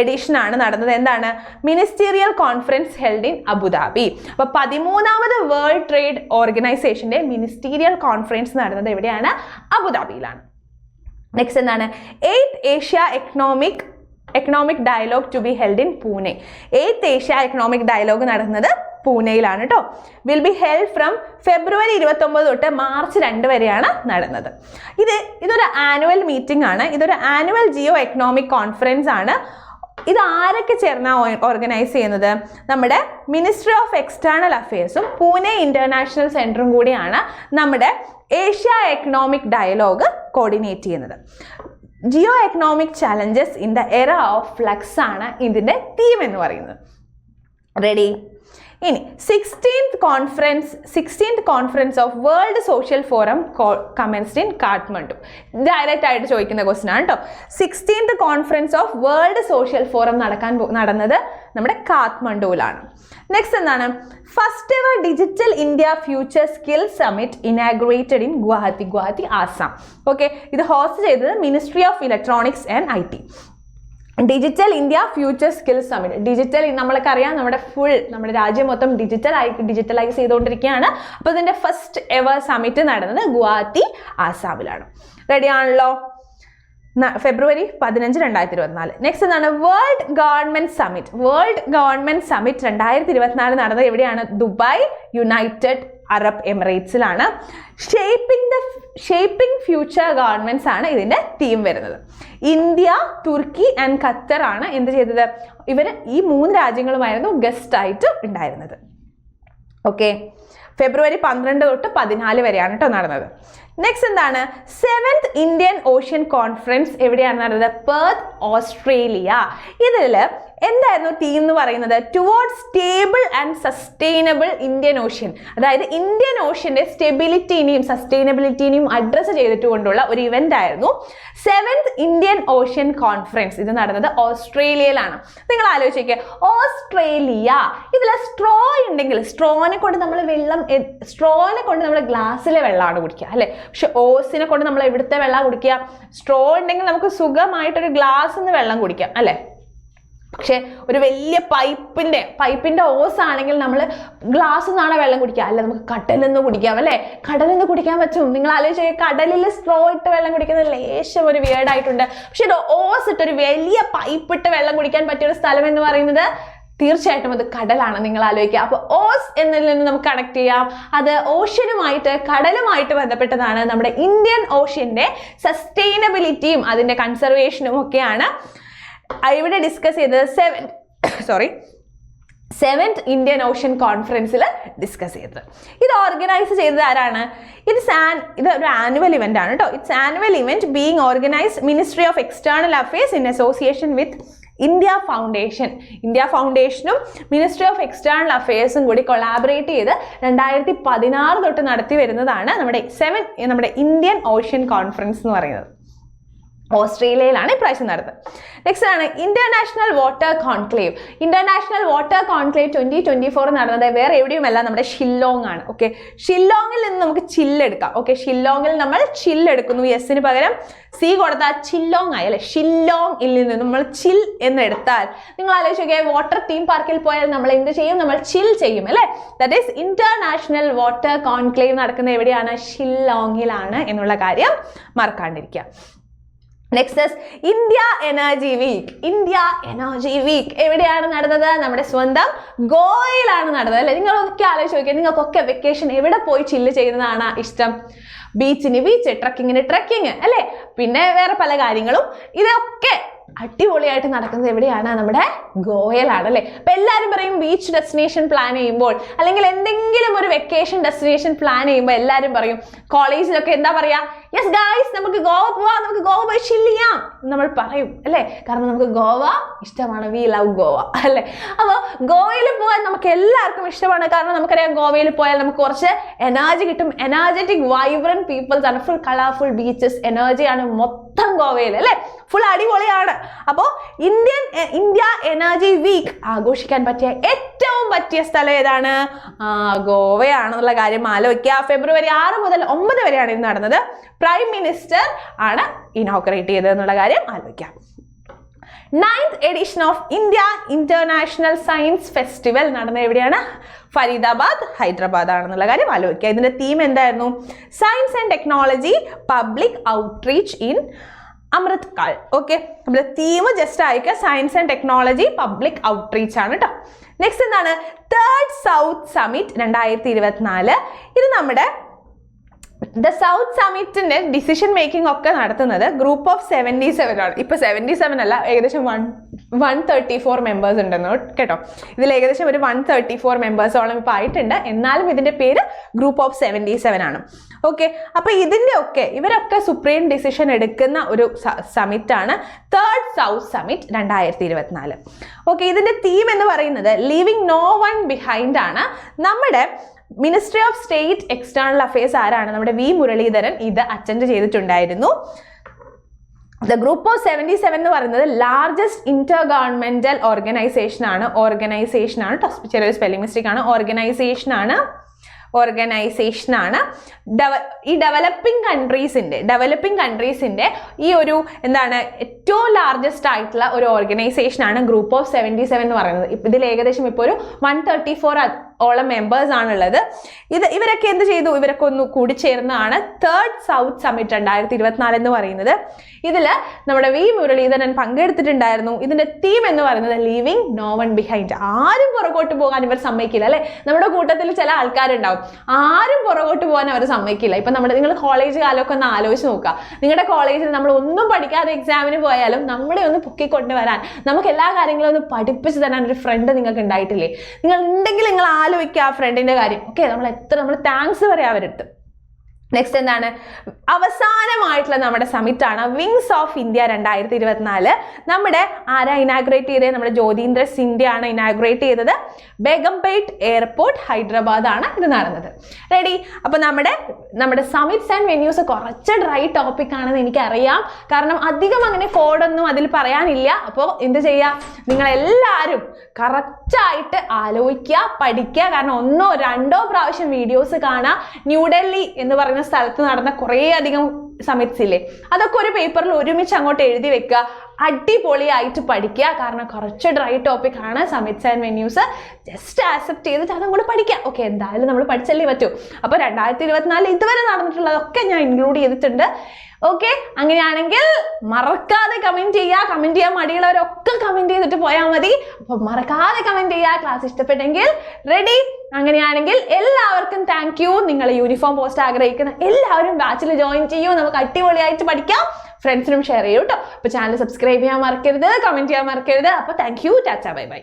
എഡിഷൻ ആണ് നടന്നത്. എന്താണ്? Ministerial conference held in Abu Dhabi. അപ്പോൾ 13ാമത് വേൾഡ് ട്രേഡ് ഓർഗനൈസേഷന്റെ മിനിസ്റ്റീരിയൽ കോൺഫറൻസ് നടന്നത് എവിടെയാണ്? അബുദാബിയിലാണ്. നെക്സ്റ്റ് എന്താണ്? 8th Asia economic dialogue to be held in Pune. 8th Asia economic dialogue നടന്നത് പൂനെയിലാണ് കേട്ടോ. Will be held from February 29 തൊട്ട് മാർച്ച് 2 വരെയാണ് നടന്നത്. ഇതൊരു ആനുവൽ മീറ്റിംഗ് ആണ്. ഇതൊരു ആനുവൽ ജിയോ എക്കണോമിക് കോൺഫറൻസ് ആണ്. ഇത് ആരൊക്കെ ചേർന്നാ ഓർഗനൈസ് ചെയ്യുന്നത്? നമ്മുടെ മിനിസ്ട്രി ഓഫ് എക്സ്റ്റേണൽ അഫയേഴ്സും പൂനെ ഇന്റർനാഷണൽ സെന്ററും കൂടിയാണ് നമ്മുടെ ഏഷ്യ എക്കണോമിക് ഡയലോഗ് കോർഡിനേറ്റ് ചെയ്യുന്നത്. Geo economic challenges in the era of flux ആണ് ഇതിന്റെ തീം എന്ന് പറയുന്നത്. റെഡി? ഇനി 16th conference of world social forum commenced in Kathmandu. Direct ആയിട്ട് ചോദിക്കുന്ന ക്വസ്റ്റ്യൻ ആണ് കേട്ടോ. 16th conference of world social forum നടന്നത് നമ്മുടെ കാഠ്മണ്ഡുവിലാണ്. നെക്സ്റ്റ് എന്താണ്? First ever digital India future skill summit inaugurated in Guwahati Assam. Okay, ഇത് ഹോസ്റ്റ് ചെയ്തത് ministry of electronics and IT. Digital India future skill summit. Digital നമ്മൾക്ക് അറിയാം, നമ്മുടെ രാജ്യം മൊത്തം ഡിജിറ്റലൈസ് ചെയ്തുകൊണ്ടിരിക്കുകയാണ്. അപ്പോൾ ഇതിന്റെ ഫസ്റ്റ് എവർ സമ്മിറ്റ് നടന്നത് ഗുവാഹത്തി ആസാമിലാണ്. റെഡി ആണല്ലോ? ഫെബ്രുവരി 15, 2024. നെക്സ്റ്റ് എന്താണ്? വേൾഡ് ഗവൺമെന്റ് സമ്മിറ്റ് 2024 നടന്നത് എവിടെയാണ്? ദുബായ്, യുണൈറ്റഡ് അറബ് എമിറേറ്റ്സിലാണ്. ഷേപ്പിംഗ് ഫ്യൂച്ചർ ഗവൺമെന്റ്സ് ആണ് ഇതിന്റെ തീം വരുന്നത്. ഇന്ത്യ, തുർക്കി ആൻഡ് ഖത്തർ ആണ് എന്ത് ചെയ്തത്, ഇവർ ഈ 3 രാജ്യങ്ങളുമായിരുന്നു ഗസ്റ്റ് ആയിട്ട് ഉണ്ടായിരുന്നത്. ഓക്കെ, ഫെബ്രുവരി 12 തൊട്ട് 14 വരെയാണ് കേട്ടോ നടന്നത്. നെക്സ്റ്റ് എന്താണ്, 7th ഇന്ത്യൻ ഓഷ്യൻ കോൺഫറൻസ് എവിടെയാണ് നടന്നത്, പെർത്ത്, ഓസ്ട്രേലിയ. ഇതിൽ എന്തായിരുന്നു തീം എന്ന് പറയുന്നത്, towards stable and sustainable Indian ocean. അതായത് ഇന്ത്യൻ ഓഷ്യന്റെ സ്റ്റെബിലിറ്റിനെയും സസ്റ്റൈനബിലിറ്റിനെയും അഡ്രസ്സ് ചെയ്തിട്ടുകൊണ്ടുള്ള ഒരു ഇവന്റ് ആയിരുന്നു 7th ഇന്ത്യൻ ഓഷ്യൻ കോൺഫറൻസ്. ഇത് നടന്നത് ഓസ്ട്രേലിയയിലാണ്. നിങ്ങൾ ആലോചിക്കുക, ഓസ്ട്രേലിയ, ഇതിൽ സ്ട്രോ ഉണ്ടെങ്കിൽ സ്ട്രോനെ കൊണ്ട് നമ്മൾ ഗ്ലാസ്സിലെ വെള്ളമാണ് കുടിക്കുക അല്ലെ. പക്ഷെ ഓസിനെ കൊണ്ട് നമ്മൾ എവിടുത്തെ വെള്ളം കുടിക്കുക, സ്ട്രോ ഉണ്ടെങ്കിൽ നമുക്ക് സുഖമായിട്ടൊരു ഗ്ലാസ്സിൽ നിന്ന് വെള്ളം കുടിക്കാം അല്ലെ. പക്ഷെ ഒരു വലിയ പൈപ്പിന്റെ ഓസ് ആണെങ്കിൽ നമ്മൾ ഗ്ലാസ്സിൽ നിന്നാണ് വെള്ളം കുടിക്കുക, അല്ല നമുക്ക് കടലിൽ നിന്ന് കുടിക്കാം അല്ലെ. കടലിൽ നിന്ന് കുടിക്കാൻ പറ്റും. നിങ്ങൾ ആലോചിച്ച് കടലിൽ സ്ട്രോ ഇട്ട് വെള്ളം കുടിക്കുന്നത് ലേശം ഒരു വിയേർഡ് ആയിട്ടുണ്ട്. പക്ഷെ ഒരു ഓസ് ഇട്ട് ഒരു വലിയ പൈപ്പിട്ട് വെള്ളം കുടിക്കാൻ പറ്റിയ ഒരു സ്ഥലം എന്ന് പറയുന്നത് തീർച്ചയായിട്ടും അത് കടലാണ്. നിങ്ങൾ ആലോചിക്കുക. അപ്പൊ ഓസ് എന്നതിൽ നിന്ന് നമുക്ക് കണക്ട് ചെയ്യാം. അത് ഓഷ്യനുമായിട്ട് കടലുമായിട്ട് ബന്ധപ്പെട്ടതാണ്. നമ്മുടെ ഇന്ത്യൻ ഓഷ്യന്റെ സസ്റ്റൈനബിലിറ്റിയും അതിന്റെ കൺസർവേഷനും ഒക്കെയാണ് ഇവിടെ ഡിസ്കസ് ചെയ്തത് 7th ഇന്ത്യൻ ഓഷ്യൻ കോൺഫറൻസിൽ ഡിസ്കസ് ചെയ്തത്. ഇത് ഓർഗനൈസ് ചെയ്തത് ആരാണ്, ഇത് ഒരു ആനുവൽ ഇവന്റ് ആണ് കേട്ടോ. It's annual event being organised ministry of external affairs in association with India ഫൗണ്ടേഷനും മിനിസ്ട്രി ഓഫ് എക്സ്റ്റേണൽ അഫയേഴ്സും കൂടി കൊളാബറേറ്റ് ചെയ്ത് 2016 തൊട്ട് നടത്തി വരുന്നതാണ് നമ്മുടെ ഇന്ത്യൻ ഓഷ്യൻ കോൺഫറൻസ് എന്ന് പറയുന്നത്. ഓസ്ട്രേലിയയിലാണ് ഇപ്രാവശ്യം നടന്നത്. നെക്സ്റ്റ് ആണ് ഇന്റർനാഷണൽ വാട്ടർ കോൺക്ലേവ്. 2024 നടന്നത് വേറെ എവിടെയുമല്ല, നമ്മുടെ ഷില്ലോങ് ആണ്. ഓക്കെ, ഷില്ലോങ്ങിൽ നിന്ന് നമുക്ക് ചില്ലെടുക്കാം. ഓക്കെ, ഷില്ലോങ്ങിൽ നമ്മൾ ചില്ലെടുക്കുന്നു. എസിന് പകരം സി കൊടുത്താൽ ചില്ലോങ് ആയി അല്ലെ. ഷില്ലോങ്ങിൽ നിന്ന് നമ്മൾ ചിൽ എന്നെടുത്താൽ നിങ്ങൾ ആലോചിക്കുക, വാട്ടർ തീം പാർക്കിൽ പോയാൽ നമ്മൾ എന്ത് ചെയ്യും, നമ്മൾ ചിൽ ചെയ്യും അല്ലെ. That is international water conclave നടക്കുന്നത് എവിടെയാണ്, ഷില്ലോങ്ങിലാണ് എന്നുള്ള കാര്യം മറക്കാണ്ടിരിക്കുക. നെക്സ്റ്റ് ഇന്ത്യ എനർജി വീക്ക് എവിടെയാണ് നടന്നത്, നമ്മുടെ സ്വന്തം ഗോവയിലാണ് നടന്നത് അല്ലെ. നിങ്ങളൊക്കെ ആലോചിച്ച് നോക്കിയാൽ നിങ്ങൾക്കൊക്കെ വെക്കേഷൻ എവിടെ പോയി ചില്ല് ചെയ്യുന്നതാണ് ഇഷ്ടം, ബീച്ച്, ട്രക്കിങ്ങിന് അല്ലെ, പിന്നെ വേറെ പല കാര്യങ്ങളും. ഇതൊക്കെ അടിപൊളിയായിട്ട് നടക്കുന്നത് എവിടെയാണ്, നമ്മുടെ ഗോവയിലാണ് അല്ലെ. അപ്പൊ എല്ലാവരും പറയും ബീച്ച് ഡെസ്റ്റിനേഷൻ പ്ലാൻ ചെയ്യുമ്പോൾ അല്ലെങ്കിൽ എന്തെങ്കിലും ഒരു വെക്കേഷൻ ഡെസ്റ്റിനേഷൻ പ്ലാൻ ചെയ്യുമ്പോൾ എല്ലാവരും പറയും, കോളേജിലൊക്കെ എന്താ പറയാ, യെസ് ഗായ്സ് നമുക്ക് ഗോവ പോവാം, നമുക്ക് ഗോവ പോയി ചില്ല് ചെയ്യാം നമ്മൾ പറയും അല്ലെ. കാരണം നമുക്ക് ഗോവ ഇഷ്ടമാണ്, വി ലവ് ഗോവ അല്ലെ. അപ്പോൾ ഗോവയിൽ പോകാൻ നമുക്ക് എല്ലാവർക്കും ഇഷ്ടമാണ്. കാരണം നമുക്കറിയാം ഗോവയിൽ പോയാൽ നമുക്ക് കുറച്ച് എനർജി കിട്ടും. എനർജറ്റിക് വൈബ്രന്റ് പീപ്പിൾസ് ആണ്, ഫുൾ കളർഫുൾ ബീച്ചസ്, എനർജിയാണ് മൊത്തം ഗോവയിൽ അല്ലെ, ഫുൾ അടിപൊളിയാണ്. അപ്പോൾ ഇന്ത്യ എനർജി വീക്ക് ആഘോഷിക്കാൻ ഏറ്റവും പറ്റിയ സ്ഥലം ഏതാണ്, ഗോവയാണെന്നുള്ള കാര്യം ആലോചിക്കുക. ഫെബ്രുവരി 6 മുതൽ 9 വരെയാണ് ഇത് നടന്നത്. പ്രൈം മിനിസ്റ്റർ ആണ് ഇനോഗ്രേറ്റ് ചെയ്തത് എന്നുള്ള കാര്യം ആലോചിക്കാം. 9th edition of India international science festival നടന്നത് എവിടെയാണ്, ഫരീദാബാദ്, ഹൈദരാബാദ് ആണെന്നുള്ള കാര്യം ആലോചിക്കുക. ഇതിന്റെ തീം എന്തായിരുന്നു, science and technology public outreach in Amrit Kaal. Okay, നമ്മുടെ തീം ജസ്റ്റ് അയക്കുക, science and technology public outreach ആണ് കേട്ടോ. നെക്സ്റ്റ് എന്താണ്, 3rd സൗത്ത് സമ്മിറ്റ് 2024. ഇത് നമ്മുടെ സൗത്ത് സമ്മിറ്റിന്റെ ഡിസിഷൻ മേക്കിംഗ് ഒക്കെ നടത്തുന്നത് ഗ്രൂപ്പ് ഓഫ് 77 ആണ്. ഇപ്പൊ 77 അല്ല, ഏകദേശം 134 മെമ്പേഴ്സ് ഉണ്ടെന്ന് കേട്ടോ. ഇതിൽ ഏകദേശം ഒരു 134 മെമ്പേഴ്സോളം ഇപ്പൊ ആയിട്ടുണ്ട്. എന്നാലും ഇതിന്റെ പേര് ഗ്രൂപ്പ് ഓഫ് 77 ആണ്. ഓക്കെ, അപ്പൊ ഇവരൊക്കെ സുപ്രീം ഡിസിഷൻ എടുക്കുന്ന ഒരു സമ്മിറ്റ് ആണ് 3rd സൗത്ത് സമ്മിറ്റ് 2024. ഓക്കെ, ഇതിന്റെ തീം എന്ന് പറയുന്നത് ലീവിംഗ് നോ വൺ ബിഹൈൻഡ് ആണ്. നമ്മുടെ ministry of state external affairs ആരാണ്, നമ്മുടെ വി മുരളീധരൻ ഇത് അറ്റൻഡ് ചെയ്തിട്ടുണ്ടായിരുന്നു. ദ ഗ്രൂപ്പ് ഓഫ് 77 എന്ന് പറയുന്നത് ലാർജസ്റ്റ് ഇന്റർ ഗവൺമെന്റൽ ഓർഗനൈസേഷൻ ആണ് കേട്ടോ. ചെറിയൊരു സ്പെല്ലിംഗ് മിസ്റ്റേക്ക് ആണ്. ഓർഗനൈസേഷൻ ആണ്. ഈ ഡെവലപ്പിംഗ് കൺട്രീസിന്റെ ഈ ഒരു എന്താണ് ഏറ്റവും ലാർജസ്റ്റ് ആയിട്ടുള്ള ഒരു ഓർഗനൈസേഷൻ ആണ് ഗ്രൂപ്പ് ഓഫ് 77 എന്ന് പറയുന്നത്. ഇതിൽ ഏകദേശം ഇപ്പോൾ ഒരു 134 ഓളം മെമ്പേഴ്സ് ആണുള്ളത്. ഇവരൊക്കെ എന്ത് ചെയ്തു? ഇവരൊക്കെ ഒന്ന് കൂടിച്ചേർന്നതാണ് തേർഡ് സൗത്ത് സമ്മിറ്റ് 2024 എന്ന് പറയുന്നത്. ഇതിൽ നമ്മുടെ വി മുരളീധരൻ പങ്കെടുത്തിട്ടുണ്ടായിരുന്നു. ഇതിന്റെ തീം എന്ന് പറയുന്നത് ലീവിങ് നോ വൺ ബിഹൈൻഡ്. ആരും പുറകോട്ട് പോകാൻ ഇവർ സമ്മതിക്കില്ല അല്ലെ. നമ്മുടെ കൂട്ടത്തിൽ ചില ആൾക്കാരുണ്ടാവും, ആരും പുറകോട്ട് പോകാൻ അവർ സമ്മതിക്കില്ല. ഇപ്പൊ നിങ്ങൾ കോളേജ് കാലമൊക്കെ ഒന്ന് ആലോചിച്ച് നോക്കുക. നിങ്ങളുടെ കോളേജിൽ നമ്മൾ ഒന്നും പഠിക്കാതെ എക്സാമിന് പോയാലും നമ്മളെ ഒന്ന് പൊക്കിക്കൊണ്ടുവരാൻ, നമുക്ക് എല്ലാ കാര്യങ്ങളും ഒന്ന് പഠിപ്പിച്ച് തരാൻ ഒരു ഫ്രണ്ട് നിങ്ങൾക്ക് ഉണ്ടായിട്ടില്ലേ? നിങ്ങൾ ഉണ്ടെങ്കിൽ നിങ്ങൾ ആലോചിക്കുക ആ ഫ്രണ്ടിന്റെ കാര്യം. ഓക്കെ, നമ്മൾ താങ്ക്സ് പറയാം അവരടുത്ത്. നെക്സ്റ്റ് എന്താണ്? അവസാനമായിട്ടുള്ള നമ്മുടെ സമിറ്റ് ആണ് വിങ്സ് ഓഫ് ഇന്ത്യ 2024. നമ്മുടെ ആരാ ഇനാഗ്രേറ്റ് ചെയ്തത്? നമ്മുടെ ജ്യോതിന്ദ്ര സിന്ധ്യ ആണ് ഇനാഗ്രേറ്റ് ചെയ്തത്. ബേഗംപേട്ട് എയർപോർട്ട്, ഹൈദരാബാദ് ആണ് ഇത് നടന്നത്. റെഡി? അപ്പൊ നമ്മുടെ സമിറ്റ്സ് ആൻഡ് വെന്യൂസ് കുറച്ച് ഡ്രൈ ടോപ്പിക് ആണെന്ന് എനിക്കറിയാം. കാരണം അധികം അങ്ങനെ കോഡൊന്നും അതിൽ പറയാനില്ല. അപ്പോൾ എന്ത് ചെയ്യുക? നിങ്ങളെല്ലാവരും കറക്റ്റായിട്ട് ആലോചിക്കുക, പഠിക്കുക. കാരണം 1 or 2 പ്രാവശ്യം വീഡിയോസ് കാണുക. ന്യൂഡൽഹി എന്ന് പറയുന്ന സ്ഥലത്ത് നടന്ന കുറേ അധികം സമിറ്റ്സ് ഇല്ലേ, അതൊക്കെ ഒരു പേപ്പറിൽ ഒരുമിച്ച് അങ്ങോട്ട് എഴുതി വെക്കുക. അടിപൊളിയായിട്ട് പഠിക്കുക. കാരണം കുറച്ച് ഡ്രൈ ടോപ്പിക് ആണ് സമിറ്റ്സ് ആൻഡ് വെന്യൂസ്. ജസ്റ്റ് ആക്സെപ്റ്റ് ചെയ്തിട്ട് അതും കൂടെ പഠിക്കുക. ഓക്കെ, എന്തായാലും നമ്മൾ പഠിച്ചല്ലേ പറ്റൂ. അപ്പോൾ 2024 ഇതുവരെ നടന്നിട്ടുള്ളതൊക്കെ ഞാൻ ഇൻക്ലൂഡ് ചെയ്തിട്ടുണ്ട്. ഓക്കെ, അങ്ങനെയാണെങ്കിൽ മറക്കാതെ കമന്റ് ചെയ്യുക. കമന്റ് ചെയ്യാൻ മടിയുള്ളവരൊക്കെ കമന്റ് ചെയ്തിട്ട് പോയാൽ മതി. അപ്പൊ മറക്കാതെ കമന്റ് ചെയ്യുക. ക്ലാസ് ഇഷ്ടപ്പെട്ടെങ്കിൽ. റെഡി? അങ്ങനെയാണെങ്കിൽ എല്ലാവർക്കും താങ്ക് യു. നിങ്ങൾ യൂണിഫോം പോസ്റ്റ് ആഗ്രഹിക്കുന്ന എല്ലാവരും ബാച്ചിൽ ജോയിൻ ചെയ്യൂ. നമുക്ക് അടിപൊളിയായിട്ട് പഠിക്കാം. ഫ്രണ്ട്സിനും ഷെയർ ചെയ്യൂ കേട്ടോ. അപ്പൊ ചാനൽ സബ്സ്ക്രൈബ് ചെയ്യാൻ മറക്കരുത്, കമന്റ് ചെയ്യാൻ മറക്കരുത്. അപ്പൊ thank you. Tata, bye bye.